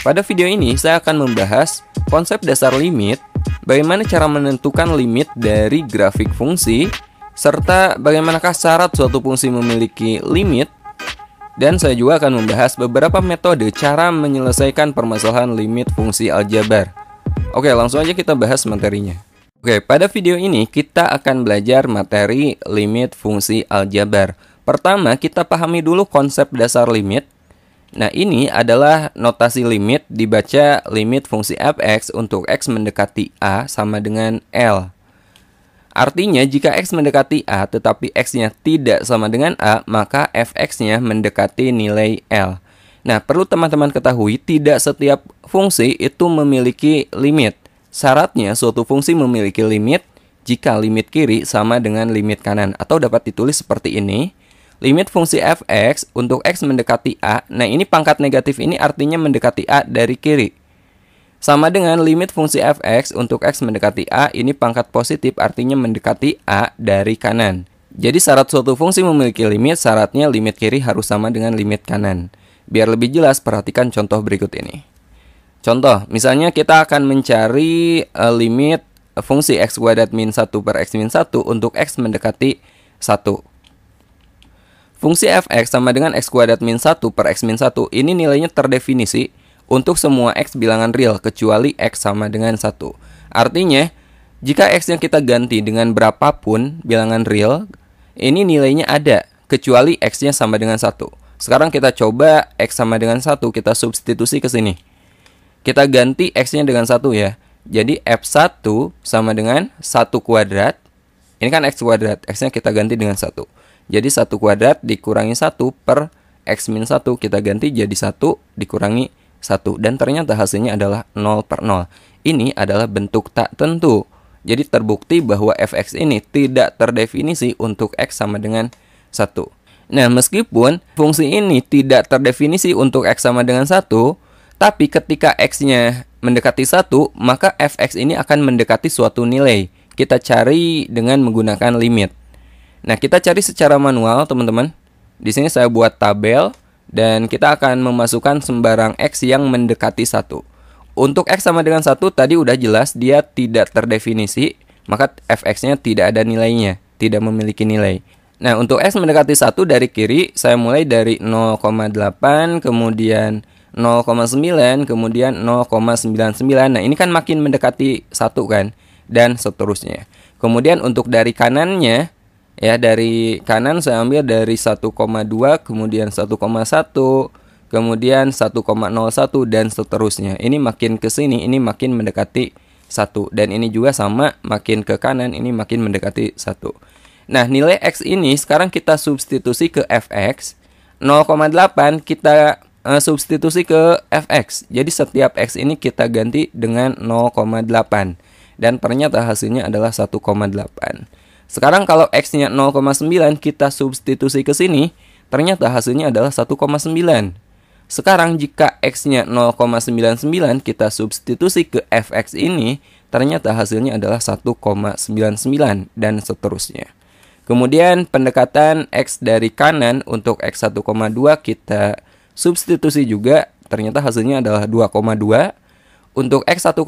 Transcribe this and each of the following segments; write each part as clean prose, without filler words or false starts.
Pada video ini saya akan membahas konsep dasar limit, bagaimana cara menentukan limit dari grafik fungsi, serta bagaimanakah syarat suatu fungsi memiliki limit. Dan saya juga akan membahas beberapa metode cara menyelesaikan permasalahan limit fungsi aljabar. Oke, langsung aja kita bahas materinya. Oke, pada video ini kita akan belajar materi limit fungsi aljabar. Pertama, kita pahami dulu konsep dasar limit. Nah, ini adalah notasi limit, dibaca limit fungsi fx untuk x mendekati a sama dengan L. Artinya, jika x mendekati a tetapi x-nya tidak sama dengan a, maka fx-nya mendekati nilai L. Nah, perlu teman-teman ketahui, tidak setiap fungsi itu memiliki limit. Syaratnya, suatu fungsi memiliki limit jika limit kiri sama dengan limit kanan. Atau dapat ditulis seperti ini. Limit fungsi fx untuk x mendekati a. Nah, ini pangkat negatif ini artinya mendekati a dari kiri. Sama dengan limit fungsi fx untuk x mendekati a, ini pangkat positif artinya mendekati a dari kanan. Jadi syarat suatu fungsi memiliki limit, syaratnya limit kiri harus sama dengan limit kanan. Biar lebih jelas, perhatikan contoh berikut ini. Contoh, misalnya kita akan mencari limit fungsi x kuadrat min 1 per x min 1 untuk x mendekati 1. Fungsi fx sama dengan x kuadrat min 1 per x min 1, ini nilainya terdefinisi untuk semua x bilangan real kecuali x sama dengan 1. Artinya, jika x yang kita ganti dengan berapapun bilangan real, ini nilainya ada kecuali x-nya sama dengan 1. Sekarang kita coba x sama dengan 1, kita substitusi ke sini. Kita ganti x-nya dengan 1 ya. Jadi f1 sama dengan 1 kuadrat. Ini kan x kuadrat, x-nya kita ganti dengan 1. Jadi 1 kuadrat dikurangi 1 per x min 1, kita ganti jadi 1 dikurangi 1, dan ternyata hasilnya adalah 0 per 0. Ini adalah bentuk tak tentu. Jadi terbukti bahwa fx ini tidak terdefinisi untuk x sama dengan 1. Nah, meskipun fungsi ini tidak terdefinisi untuk x sama dengan 1, tapi ketika x-nya mendekati 1, maka fx ini akan mendekati suatu nilai. Kita cari dengan menggunakan limit. Nah, kita cari secara manual, teman-teman. Di sini saya buat tabel. Dan kita akan memasukkan sembarang x yang mendekati 1. Untuk x sama dengan 1 tadi udah jelas dia tidak terdefinisi, maka fx-nya tidak ada nilainya, tidak memiliki nilai. Nah, untuk x mendekati 1 dari kiri, saya mulai dari 0,8, kemudian 0,9, kemudian 0,99. Nah, ini kan makin mendekati 1 kan, dan seterusnya. Kemudian untuk dari kanannya, ya, dari kanan saya ambil dari 1,2, kemudian 1,1, kemudian 1,01 dan seterusnya. Ini makin ke sini, ini makin mendekati 1. Dan ini juga sama, makin ke kanan, ini makin mendekati 1. Nah, nilai x ini sekarang kita substitusi ke fx. 0,8 kita substitusi ke fx. Jadi setiap x ini kita ganti dengan 0,8. Dan ternyata hasilnya adalah 1,8. Sekarang kalau x-nya 0,9 kita substitusi ke sini, ternyata hasilnya adalah 1,9. Sekarang jika x-nya 0,99 kita substitusi ke fx ini, ternyata hasilnya adalah 1,99 dan seterusnya. Kemudian pendekatan x dari kanan untuk x 1,2 kita substitusi juga, ternyata hasilnya adalah 2,2. Untuk x 1,1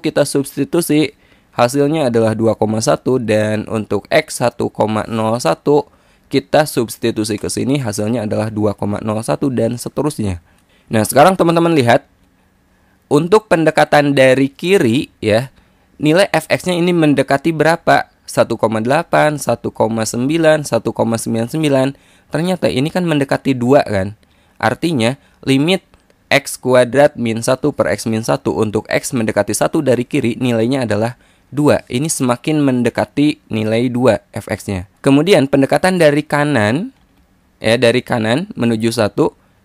kita substitusi, hasilnya adalah 2,1, dan untuk x 1,01 kita substitusi ke sini, hasilnya adalah 2,01 dan seterusnya. Nah, sekarang teman-teman lihat untuk pendekatan dari kiri ya, nilai fx-nya ini mendekati berapa? 1,8, 1,9, 1,99. Ternyata ini kan mendekati 2 kan. Artinya limit x kuadrat min 1 per x min 1 untuk x mendekati 1 dari kiri nilainya adalah 2. Ini semakin mendekati nilai 2 fx-nya. Kemudian pendekatan dari kanan, ya, dari kanan menuju 1,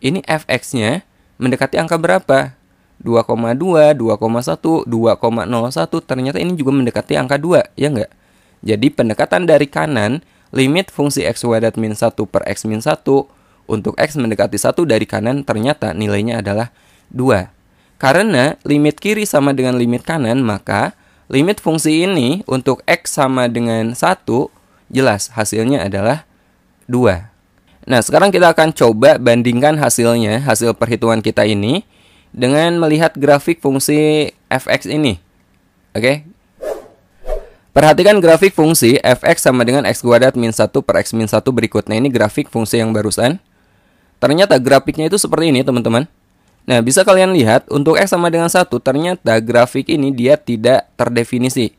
ini fx-nya mendekati angka berapa? 2,2, 2,1, 2,01. Ternyata ini juga mendekati angka 2, ya enggak? Jadi pendekatan dari kanan, limit fungsi x kuadrat min 1 per x min 1 untuk x mendekati 1 dari kanan ternyata nilainya adalah 2. Karena limit kiri sama dengan limit kanan, maka limit fungsi ini untuk x sama dengan 1, jelas hasilnya adalah 2. Nah, sekarang kita akan coba bandingkan hasilnya, hasil perhitungan kita ini dengan melihat grafik fungsi fx ini. Oke. Perhatikan grafik fungsi fx sama dengan x kuadrat min 1 per x min 1 berikut. Nah, ini grafik fungsi yang barusan. Ternyata grafiknya itu seperti ini, teman-teman. Nah, bisa kalian lihat untuk x sama dengan 1, ternyata grafik ini dia tidak terdefinisi.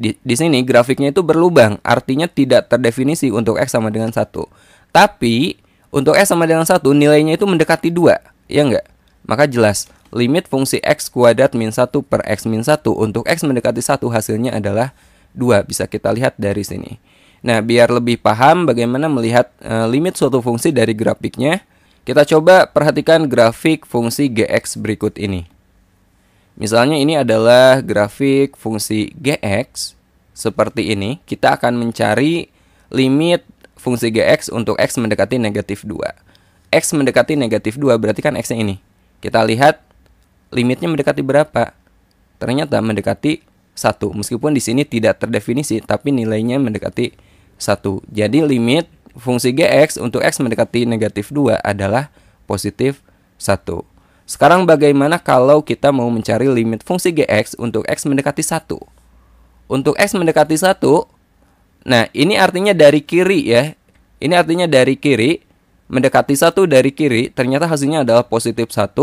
Di sini grafiknya itu berlubang, artinya tidak terdefinisi untuk x sama dengan 1. Tapi, untuk x sama dengan 1, nilainya itu mendekati 2, ya enggak? Maka jelas, limit fungsi x kuadrat min 1 per x min 1 untuk x mendekati 1 hasilnya adalah 2, bisa kita lihat dari sini. Nah, biar lebih paham bagaimana melihat limit suatu fungsi dari grafiknya, kita coba perhatikan grafik fungsi gx berikut ini. Misalnya ini adalah grafik fungsi gx seperti ini. Kita akan mencari limit fungsi gx untuk x mendekati negatif 2. X mendekati negatif 2 berarti kan x-nya ini. Kita lihat limitnya mendekati berapa? Ternyata mendekati 1, meskipun di sini tidak terdefinisi, tapi nilainya mendekati 1. Jadi limit fungsi gx untuk x mendekati negatif 2 adalah positif 1. Sekarang bagaimana kalau kita mau mencari limit fungsi gx untuk x mendekati 1? Untuk x mendekati 1, nah ini artinya dari kiri ya. Ini artinya dari kiri, mendekati 1 dari kiri, ternyata hasilnya adalah positif 1.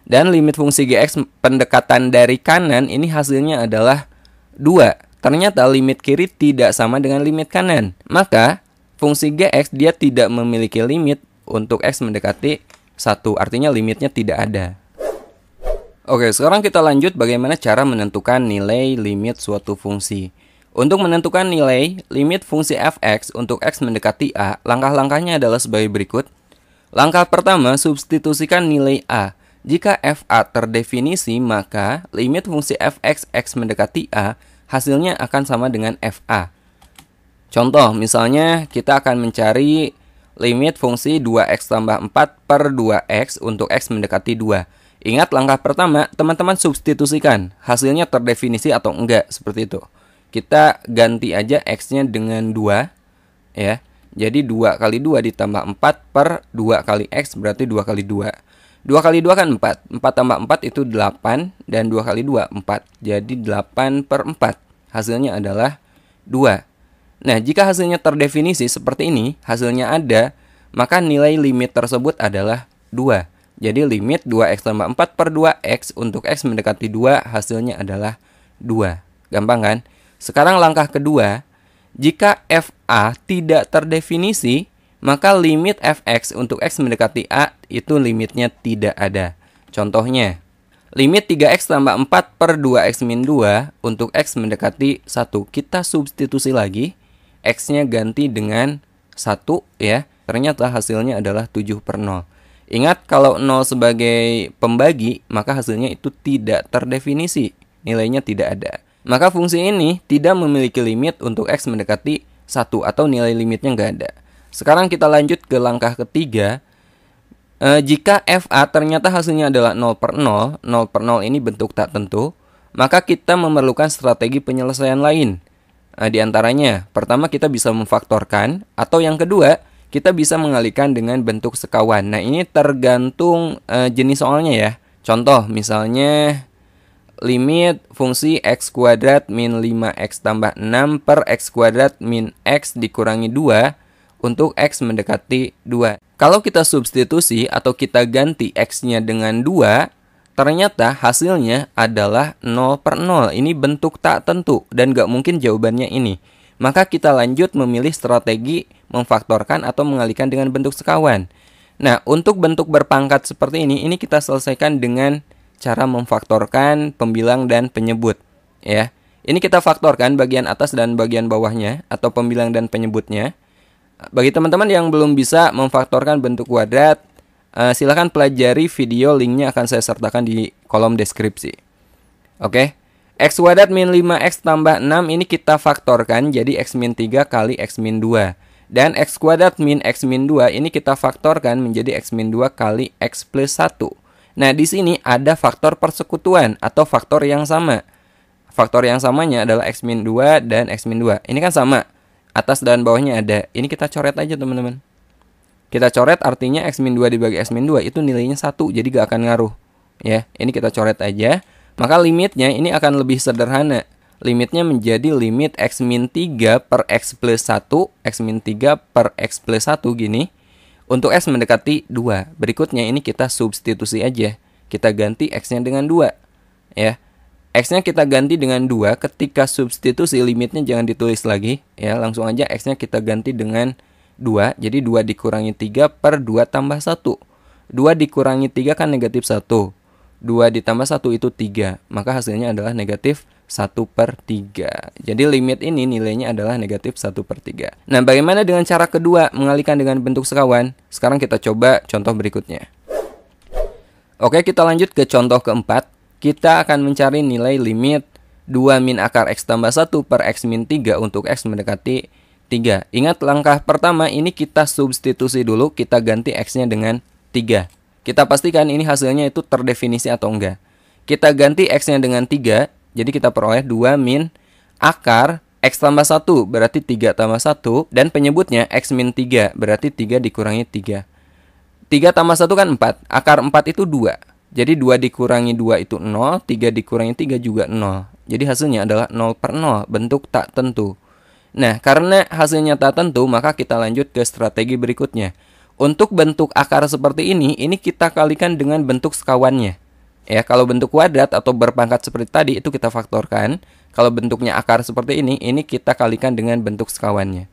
Dan limit fungsi gx pendekatan dari kanan, ini hasilnya adalah 2. Ternyata limit kiri tidak sama dengan limit kanan. Maka fungsi gx dia tidak memiliki limit untuk x mendekati 1. Artinya limitnya tidak ada. Oke, sekarang kita lanjut bagaimana cara menentukan nilai limit suatu fungsi. Untuk menentukan nilai limit fungsi fx untuk x mendekati a, langkah-langkahnya adalah sebagai berikut. Langkah pertama, substitusikan nilai a. Jika fa terdefinisi, maka limit fungsi fx x mendekati a hasilnya akan sama dengan fa. Contoh, misalnya kita akan mencari limit fungsi 2x tambah 4 per 2x untuk x mendekati 2. Ingat langkah pertama, teman-teman substitusikan hasilnya terdefinisi atau enggak, seperti itu. Kita ganti aja x-nya dengan 2 ya. Jadi 2 kali 2 ditambah 4 per 2 kali x berarti 2 kali 2. 2 kali 2 kan 4. 4 tambah 4 itu 8. Dan 2 kali 2, 4. Jadi 8 per 4. Hasilnya adalah 2. Nah, jika hasilnya terdefinisi seperti ini, hasilnya ada, maka nilai limit tersebut adalah 2. Jadi limit 2x tambah 4 per 2x untuk x mendekati 2 hasilnya adalah 2. Gampang kan? Sekarang langkah kedua, jika fa tidak terdefinisi, maka limit fx untuk x mendekati a itu limitnya tidak ada. Contohnya, limit 3x tambah 4 per 2x min 2 untuk x mendekati 1. Kita substitusi lagi, x-nya ganti dengan 1 ya. Ternyata hasilnya adalah 7 per 0. Ingat, kalau 0 sebagai pembagi, maka hasilnya itu tidak terdefinisi. Nilainya tidak ada. Maka fungsi ini tidak memiliki limit untuk x mendekati 1 atau nilai limitnya nggak ada. Sekarang kita lanjut ke langkah ketiga. Jika fa ternyata hasilnya adalah 0 per 0, 0 per 0 ini bentuk tak tentu, maka kita memerlukan strategi penyelesaian lain. Di antaranya, pertama kita bisa memfaktorkan, atau yang kedua, kita bisa mengalihkan dengan bentuk sekawan. Nah, ini tergantung jenis soalnya ya. Contoh, misalnya limit fungsi x kuadrat min 5x tambah 6 per x kuadrat min x dikurangi 2 untuk x mendekati 2. Kalau kita substitusi atau kita ganti x-nya dengan 2, ternyata hasilnya adalah 0 per 0. Ini bentuk tak tentu dan gak mungkin jawabannya ini. Maka kita lanjut memilih strategi memfaktorkan atau mengalihkan dengan bentuk sekawan. Nah, untuk bentuk berpangkat seperti ini kita selesaikan dengan cara memfaktorkan pembilang dan penyebut. Ya, ini kita faktorkan bagian atas dan bagian bawahnya atau pembilang dan penyebutnya. Bagi teman-teman yang belum bisa memfaktorkan bentuk kuadrat, silahkan pelajari video, linknya akan saya sertakan di kolom deskripsi. Oke, x kuadrat min 5x tambah 6 ini kita faktorkan jadi x min 3 kali x min 2. Dan x kuadrat min x min 2 ini kita faktorkan menjadi x min 2 kali x plus 1. Nah, di sini ada faktor persekutuan atau faktor yang sama. Faktor yang samanya adalah x min 2 dan x min 2. Ini kan sama. Atas dan bawahnya ada. Ini kita coret aja, teman-teman. Kita coret artinya x min 2 dibagi x min 2 itu nilainya 1. Jadi gak akan ngaruh. Ya, ini kita coret aja. Maka limitnya ini akan lebih sederhana. Limitnya menjadi limit x min 3 per x plus 1, x min 3 per x plus 1 gini. Untuk x mendekati 2. Berikutnya ini kita substitusi aja. Kita ganti x-nya dengan 2. Ya. X-nya kita ganti dengan 2. Ketika substitusi limitnya jangan ditulis lagi. Ya, langsung aja x-nya kita ganti dengan 2. Jadi 2 dikurangi 3 per 2 tambah 1. 2 dikurangi 3 kan negatif 1. 2 ditambah 1 itu 3. Maka hasilnya adalah negatif 1/3. Jadi limit ini nilainya adalah negatif 1/3. Nah, bagaimana dengan cara kedua mengalihkan dengan bentuk sekawan? Sekarang kita coba contoh berikutnya. Oke, kita lanjut ke contoh keempat. Kita akan mencari nilai limit 2 min akar x tambah 1 per x min 3 untuk x mendekati 3. Ingat langkah pertama ini kita substitusi dulu, kita ganti x-nya dengan 3. Kita pastikan ini hasilnya itu terdefinisi atau enggak. Kita ganti x-nya dengan 3. Jadi kita peroleh 2 min akar x tambah 1 berarti 3 tambah 1. Dan penyebutnya x min 3 berarti 3 dikurangi 3. 3 tambah 1 kan 4. Akar 4 itu 2. Jadi 2 dikurangi 2 itu 0. 3 dikurangi 3 juga 0. Jadi hasilnya adalah 0/0. Bentuk tak tentu. Nah, karena hasilnya tak tentu, maka kita lanjut ke strategi berikutnya. Untuk bentuk akar seperti ini kita kalikan dengan bentuk sekawannya. Ya, kalau bentuk kuadrat atau berpangkat seperti tadi itu kita faktorkan. Kalau bentuknya akar seperti ini kita kalikan dengan bentuk sekawannya.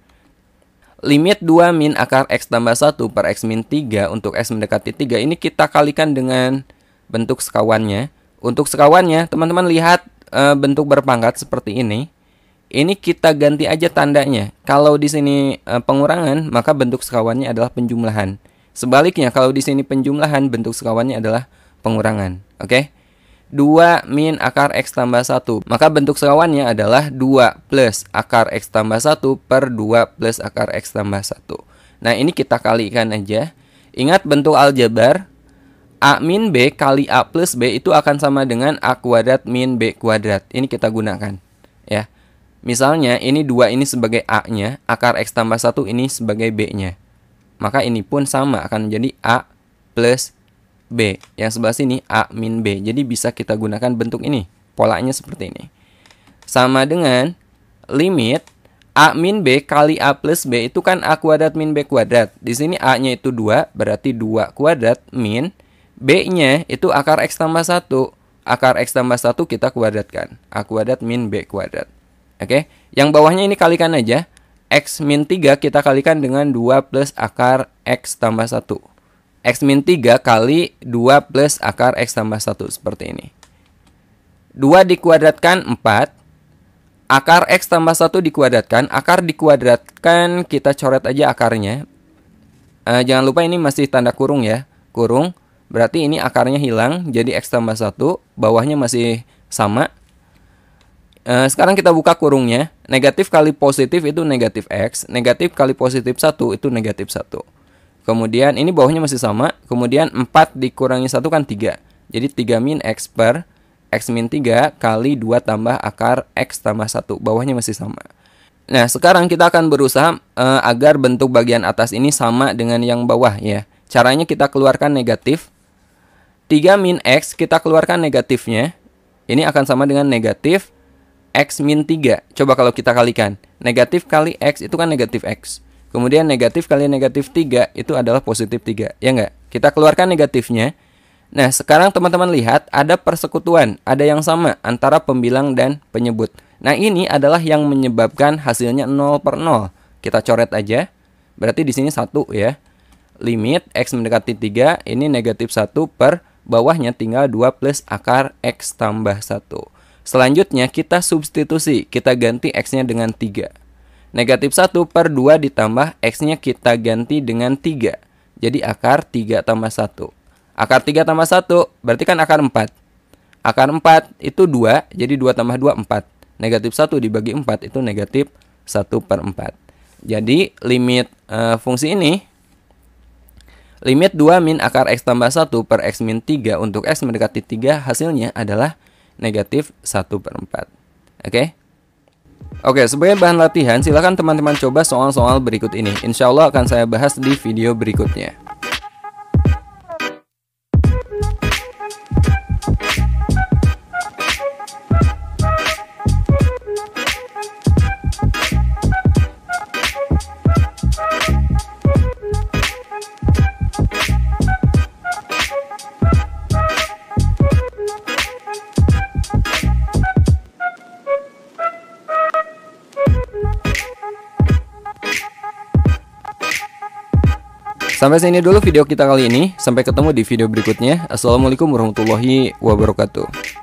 Limit 2 min akar x tambah 1 per x min 3 untuk x mendekati 3 ini kita kalikan dengan bentuk sekawannya. Untuk sekawannya, teman-teman lihat bentuk berpangkat seperti ini. Ini kita ganti aja tandanya. Kalau di sini pengurangan, maka bentuk sekawannya adalah penjumlahan. Sebaliknya, kalau di sini penjumlahan, bentuk sekawannya adalah pengurangan. Oke? 2 min akar x tambah 1. Maka bentuk sekawannya adalah 2 plus akar x tambah 1 per 2 plus akar x tambah 1. Nah, ini kita kalikan aja. Ingat bentuk aljabar. A min B kali A plus B itu akan sama dengan A kuadrat min B kuadrat. Ini kita gunakan. Ya. Misalnya, ini 2 ini sebagai A-nya. Akar x tambah 1 ini sebagai B-nya. Maka ini pun sama akan menjadi A plus B. Yang sebelah sini A min B. Jadi bisa kita gunakan bentuk ini. Polanya seperti ini. Sama dengan limit A min B kali A plus B itu kan A kuadrat min B kuadrat. Di sini A-nya itu 2. Berarti 2 kuadrat min B-nya itu akar x tambah 1. Akar x tambah 1 kita kuadratkan. A kuadrat min B kuadrat. Oke. Yang bawahnya ini kalikan aja. X min 3 kita kalikan dengan 2 plus akar x tambah 1. X min 3 kali 2 plus akar x tambah 1 seperti ini. 2 dikuadratkan 4. Akar x tambah 1 dikuadratkan. Akar dikuadratkan kita coret aja akarnya. Jangan lupa ini masih tanda kurung ya. Kurung. Berarti ini akarnya hilang. Jadi x tambah 1. Bawahnya masih sama. Sekarang kita buka kurungnya. Negatif kali positif itu negatif x. Negatif kali positif 1 itu negatif 1. Kemudian ini bawahnya masih sama. Kemudian 4 dikurangi 1 kan 3. Jadi 3 min x per x min 3 kali 2 tambah akar x tambah 1. Bawahnya masih sama. Nah, sekarang kita akan berusaha agar bentuk bagian atas ini sama dengan yang bawah ya. Caranya kita keluarkan negatif. 3 min x kita keluarkan negatifnya. Ini akan sama dengan negatif x min 3. Coba kalau kita kalikan. Negatif kali x itu kan negatif x. Kemudian negatif kali negatif 3 itu adalah positif 3. Ya enggak? Kita keluarkan negatifnya. Nah, sekarang teman-teman lihat ada persekutuan. Ada yang sama antara pembilang dan penyebut. Nah, ini adalah yang menyebabkan hasilnya 0/0. Kita coret aja. Berarti di sini 1 ya. Limit x mendekati 3. Ini negatif 1 per bawahnya tinggal 2 plus akar x tambah 1. Selanjutnya kita substitusi. Kita ganti x-nya dengan 3. Negatif 1 per 2 ditambah x-nya kita ganti dengan 3. Jadi akar 3 tambah 1. Akar 3 tambah 1 berarti kan akar 4. Akar 4 itu 2. Jadi 2 tambah 2, 4. Negatif 1 dibagi 4 itu negatif 1/4. Jadi limit fungsi ini. Limit 2 min akar x tambah 1 per x min 3 untuk x mendekati 3 hasilnya adalah negatif 1/4. Oke? Oke, sebagai bahan latihan, silakan teman-teman coba soal-soal berikut ini. Insya Allah akan saya bahas di video berikutnya. Sampai sini dulu video kita kali ini. Sampai ketemu di video berikutnya. Assalamualaikum warahmatullahi wabarakatuh.